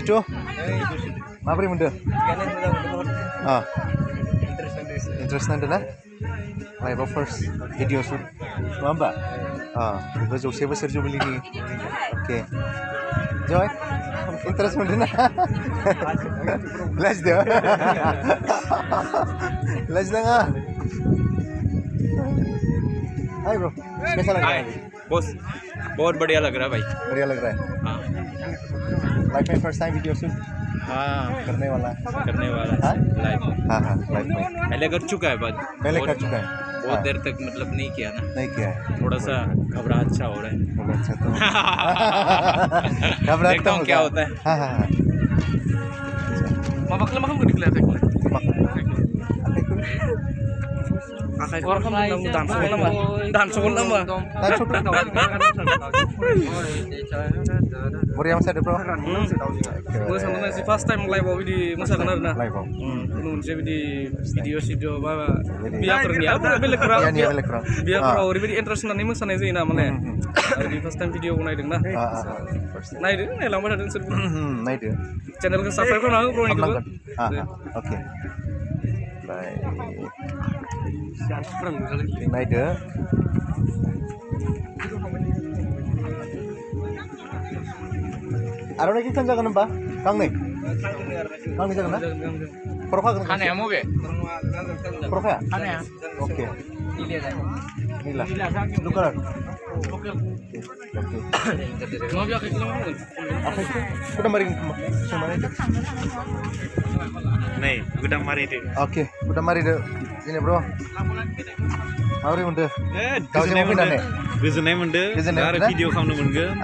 itu? Mabri muda. Interest nanti na? Live first video shoot. Mamba. Itu jauh besar jubil ini. Oke. Joy. Interest muda na? Let's do. Let's do nga. Hai bro. कैसा लग रहा है? Boss बहुत बढ़िया लग रहा है भाई। बढ़िया लग रहा है। हाँ लाइफ में फर्स्ट टाइम वीडियो शूट करने वाला है। लाइव हाँ लाइफ में पहले कर चुका है पहले कर चुका है। बहुत देर तक मतलब नहीं किया ना। नहीं किया है। थोड़ा सा घबराहट अच्छा हो रहा है। थोड़ा अच्छा तो घबराहट देखता हूँ क्या होता है। हाँ Mamakla makam ko dikla tekla. Akay ko kam nang dan sokol naman. Dan sokol naman. Dan sokol naman. Muriam sa bro. Gue sama si first time live di masa benar na. Live. Nun saya di video baba. Biar kerja apa beli kerang. Iya beli kerang. Biar kerang. Orang di interest nani masa nasi ina mana. Di first time video nai deng na. Nai deng nai lama dah deng seru. Nai deng. Channel kan subscribe kan aku bro ni gitu. Oke. Baik. Nai deng. Aro lagi kan jangan nembah, kang nih, kang bisa kena? Proka kan? Kan ya mau be? Proka ya? Kan ya? Oke. Nila. Lukaran. Oke. Mau biar kita mau? Apa itu? Udah mari sama itu. Nih, udah mari deh. Oke, udah mari deh. Ini bro. Mari udah. Kau Goजोननाय mau pindah nih? मोनदों आरो video खालामनो मोनगोन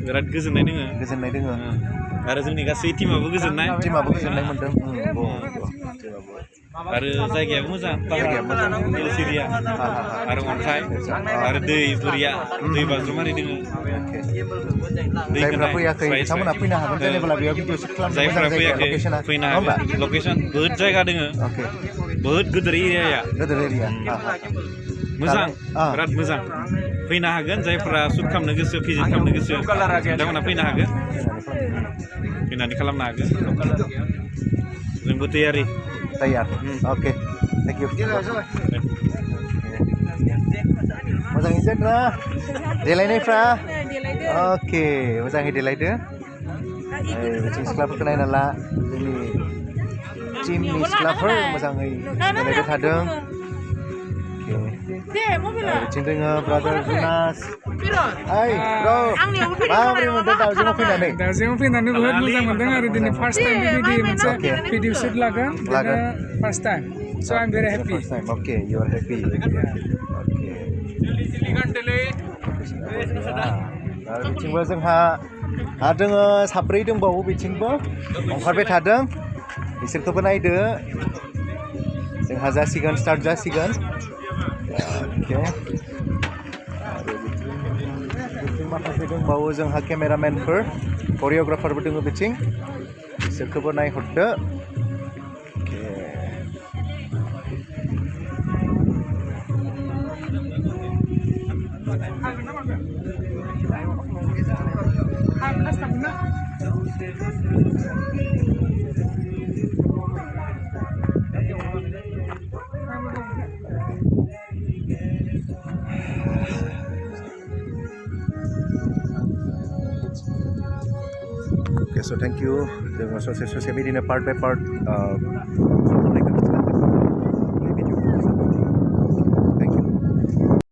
बिराद गोजोननाय दोङो गोजोननाय दोङो आरो जोंनि गासै टिमाबो गोजोननाय मोनदों आरो जायगायाबो मोजां हिल्स एरिया आरो अन्थाइ आरो दै बोरिया दै बाज्रुम आरि दोङो जायफ्रा फैयाखै बिथांमोना फैनो हागोन जेनेबा बेयाव भिडिअ शुट खालामनो जायफ्रा फैयाखै फैनो हागोन लकेसन बहुत जायगा दोङो बहुत गिदिर एरिया मोजां बिराद मोजां फैनो हागोन जायफ्रा शुट खालामनो गोसो भिजिट खालामनो गोसो बिथांमोना फैनो हागोन फैनानै खालामनो हागोन जोंबो तैयारि oke thank you मोजाङै जादों देलायनायफ्रा oke मोजाङै देलायदो बिथिं सिख्लाफोरखौ नायना ला जोंनि टिमनि सिख्लाफोर मोजाङै देलायबाय थादों बिथिं दोङो ब्रादार जुनास ओइ ब्र माबोरै मोनदों दाउजेङाव फैनानै बहुत मोजां मोनदों आरो दिनै फार्स्ट टाइम बेबायदि मोनसे भिडिअ शुट लागोन first time so I am very happy okay you are happy आरो बिथिंबो जोंहा दोङो साब्रै दंबावो बिथिंबो ओंखारबाय थादों बिसोरखौबो नायदो जोंहा जासिगोन स्टार्ट जासिगोन ओके माखासे दंबावो जोंहा केमेरामेनफोर करिय'ग्राफारबो दङ बिथिं बिसोरखौबो नायहरदो Okay, so thank you. Dengan sosial media part by part.